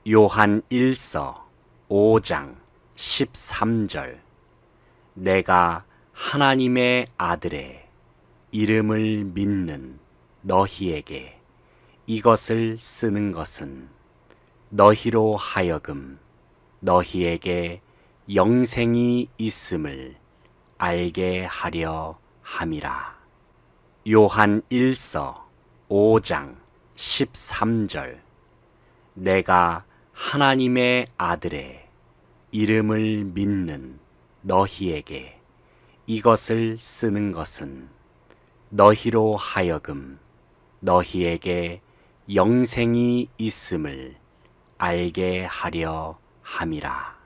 요한 1서 5장 13절. 내가 하나님의 아들의 이름을 믿는 너희에게 이것을 쓰는 것은 너희로 하여금 너희에게 영생이 있음을 알게 하려 함이라. 요한 1서 5장 13절. 내가 하나님의 아들의 이름을 믿는 너희에게 이것을 쓰는 것은 너희로 하여금 너희에게 영생이 있음을 알게 하려 함이라.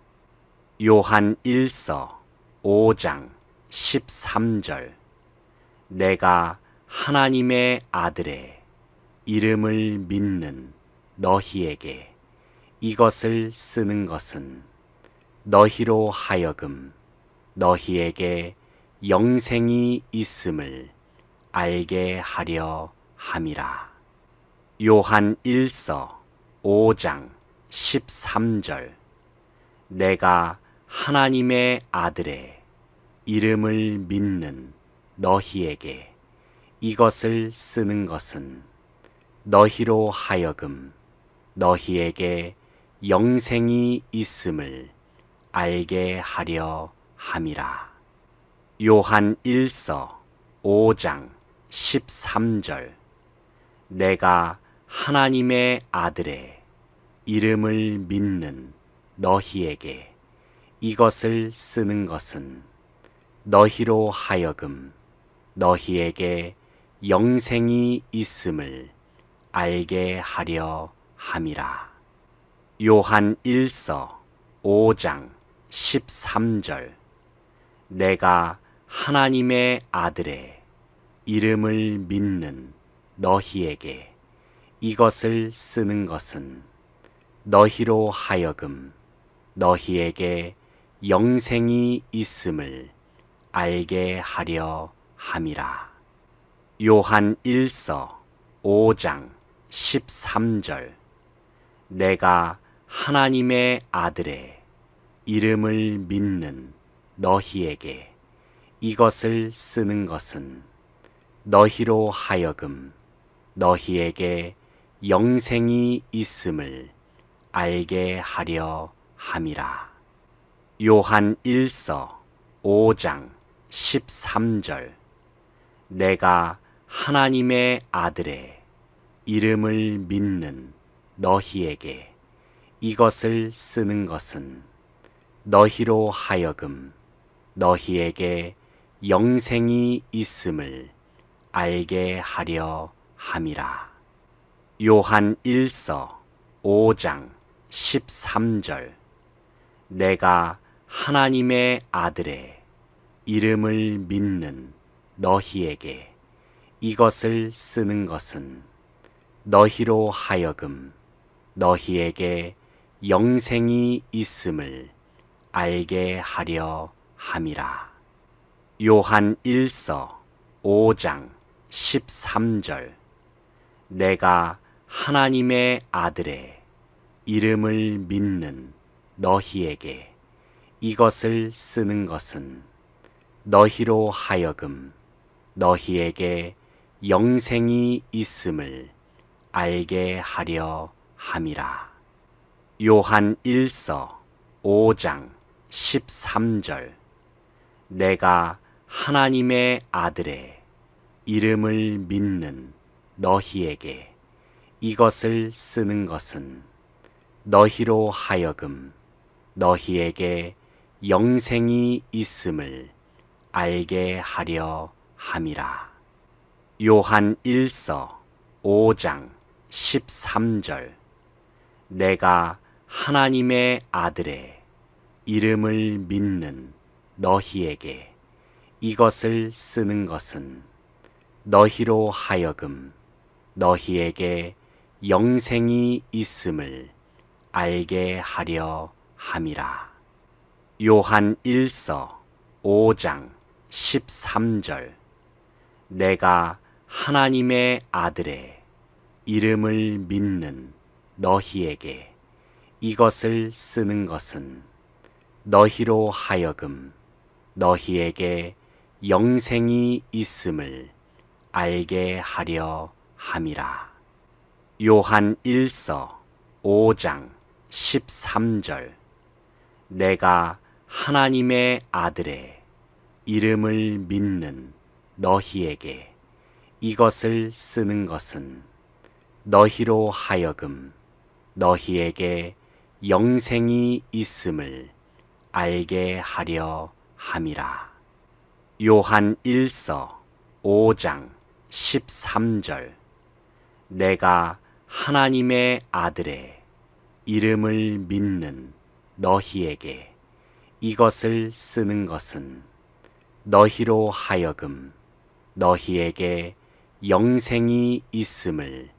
요한 1서 5장 13절. 내가 하나님의 아들의 이름을 믿는 너희에게 이것을 쓰는 것은 너희로 하여금 너희에게 영생이 있음을 알게 하려 함이라. 요한 1서 5장 13절. 내가 하나님의 아들의 이름을 믿는 너희에게 이것을 쓰는 것은 너희로 하여금 너희에게 영생이 있음을 알게 하려 함이라. 요한 1서 5장 13절. 내가 하나님의 아들의 이름을 믿는 너희에게 이것을 쓰는 것은 너희로 하여금 너희에게 영생이 있음을 알게 하려 함이라. 요한 1서 5장 13절. 내가 하나님의 아들의 이름을 믿는 너희에게 이것을 쓰는 것은 너희로 하여금 너희에게 영생이 있음을 알게 하려 함이라. 요한 1서 5장 13절. 내가 하나님의 아들의 이름을 믿는 너희에게 이것을 쓰는 것은 너희로 하여금 너희에게 영생이 있음을 알게 하려 함이라. 요한 1서 5장 13절. 내가 하나님의 아들의 이름을 믿는 너희에게 이것을 쓰는 것은 너희로 하여금 너희에게 영생이 있음을 알게 하려 함이라. 요한 1서 5장 13절. 내가 하나님의 아들의 이름을 믿는 너희에게 이것을 쓰는 것은 너희로 하여금 너희에게 영생이 있음을 알게 하려 함이라. 요한 1서 5장 13절. 내가 하나님의 아들의 이름을 믿는 너희에게 이것을 쓰는 것은 너희로 하여금 너희에게 영생이 있음을 알게 하려 함이라. 요한 1서 5장 13절. 내가 하나님의 아들의 이름을 믿는 너희에게 이것을 쓰는 것은 너희로 하여금 너희에게 영생이 있음을 알게 하려 함이라. 요한 1서 5장 13절. 내가 하나님의 아들의 이름을 믿는 너희에게 이것을 쓰는 것은 너희로 하여금 너희에게 영생이 있음을 알게 하려 함이라. 요한 1서 5장 13절. 내가 하나님의 아들의 이름을 믿는 너희에게 이것을 쓰는 것은 너희로 하여금 너희에게 영생이 있음을 알게 하려 함이라. 요한 1서 5장 13절. 내가 하나님의 아들의 이름을 믿는 너희에게 이것을 쓰는 것은 너희로 하여금 너희에게 영생이 있음을 알게 하려 함이라. 요한 1서 5장 13절. 내가 하나님의 아들의 이름을 믿는 너희에게 이것을 쓰는 것은 너희로 하여금 너희에게 영생이 있음을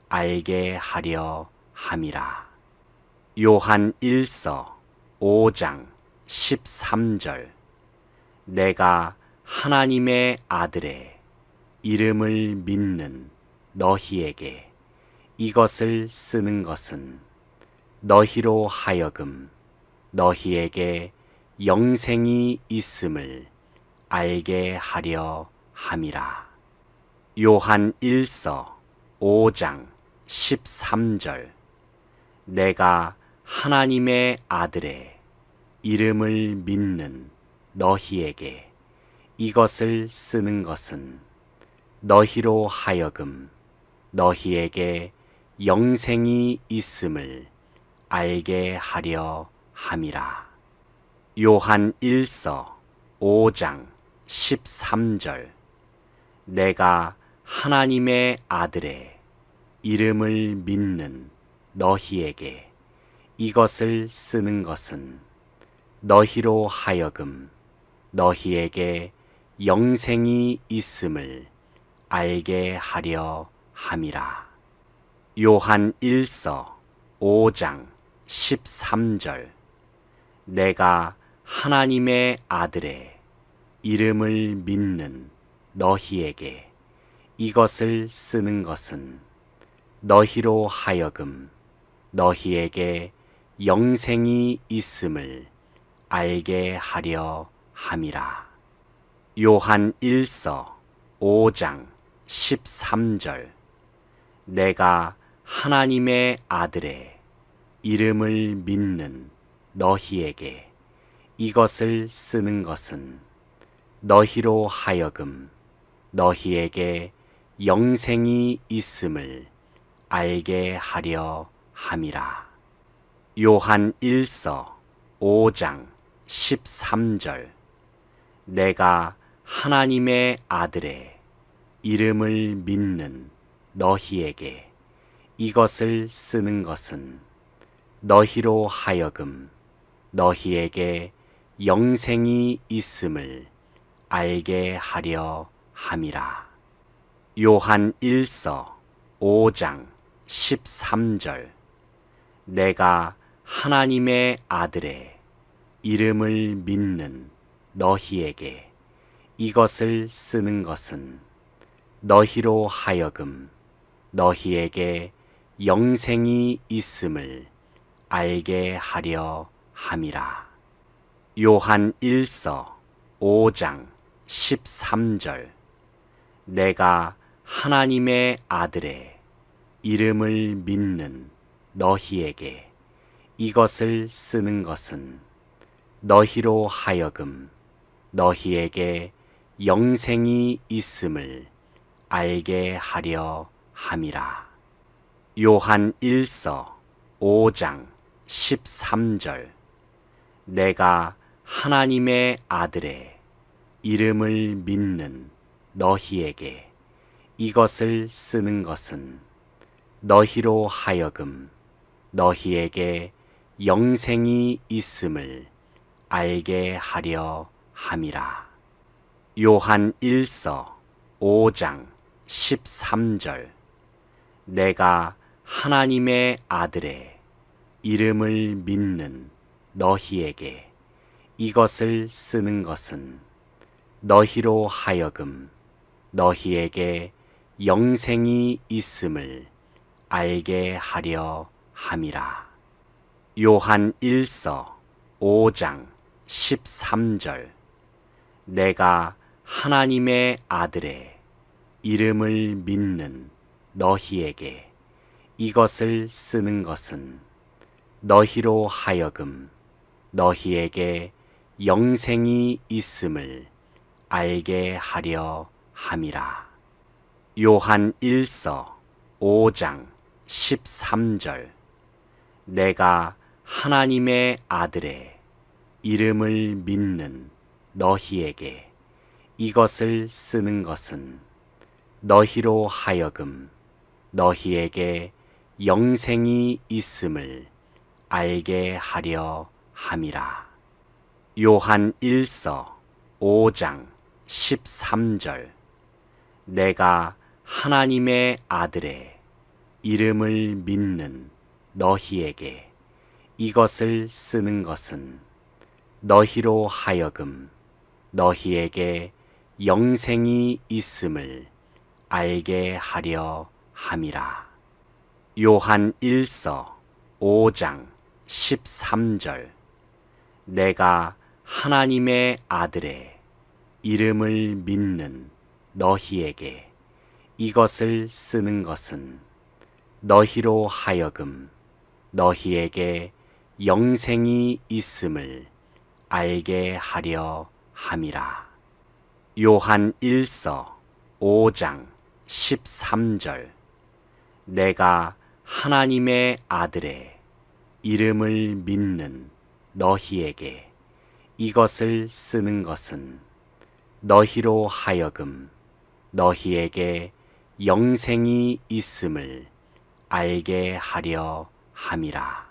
알게 하려 함이라. 요한 1서 5장 13절. 내가 하나님의 아들의 이름을 믿는 너희에게 이것을 쓰는 것은 너희로 하여금 너희에게 영생이 있음을 알게 하려 함이라. 요한 1서 5장 13절. 내가 하나님의 아들의 이름을 믿는 너희에게 이것을 쓰는 것은 너희로 하여금 너희에게 영생이 있음을 알게 하려 함이라. 요한 1서 5장 13절. 내가 하나님의 아들의 이름을 믿는 너희에게 이것을 쓰는 것은 너희로 하여금 너희에게 영생이 있음을 알게 하려 함이라. 요한 1서 5장 13절. 내가 하나님의 아들의 이름을 믿는 너희에게 이것을 쓰는 것은 너희로 하여금 너희에게 영생이 있음을 알게 하려 함이라. 요한 1서 5장 13절. 내가 하나님의 아들의 이름을 믿는 너희에게 이것을 쓰는 것은 너희로 하여금 너희에게 영생이 있음을 알게 하려 함이라. 요한 1서 5장 13절. 내가 하나님의 아들의 이름을 믿는 너희에게 이것을 쓰는 것은 너희로 하여금 너희에게 영생이 있음을 알게 하려 함이라. 요한 1서 5장 13절. 내가 하나님의 아들의 이름을 믿는 너희에게 이것을 쓰는 것은 너희로 하여금 너희에게 영생이 있음을 알게 하려 함이라. 요한 1서 5장 13절. 내가 하나님의 아들의 이름을 믿는 너희에게 이것을 쓰는 것은 너희로 하여금 너희에게 영생이 있음을 알게 하려 함이라. 요한 1서 5장 13절. 내가 하나님의 아들의 이름을 믿는 너희에게 이것을 쓰는 것은 너희로 하여금 너희에게 영생이 있음을 알게 하려 함이라. 요한 1서 5장 13절. 내가 하나님의 아들의 이름을 믿는 너희에게 이것을 쓰는 것은 너희로 하여금 너희에게 영생이 있음을 알게 하려 함이라. 요한 1서 5장 13절 내가 하나님의 아들의 이름을 믿는 너희에게 이것을 쓰는 것은 너희로 하여금 너희에게 영생이 있음을 알게 하려 함이라. 요한 1서 5장 13절 내가 하나님의 아들의 이름을 믿는 너희에게 이것을 쓰는 것은 너희로 하여금 너희에게 영생이 있음을 알게 하려 함이라. 요한 1서 5장 13절 내가 하나님의 아들의 이름을 믿는 너희에게 이것을 쓰는 것은 너희로 하여금 너희에게 영생이 있음을 알게 하려 함이라. 요한 1서 5장 13절 내가 하나님의 아들의 이름을 믿는 너희에게 이것을 쓰는 것은 너희로 하여금 너희에게 영생이 있음을 알게 하려 함이라. 요한 1서 5장 13절 내가 하나님의 아들의 이름을 믿는 너희에게 이것을 쓰는 것은 너희로 하여금 너희에게 영생이 있음을 알게 하려 함이라.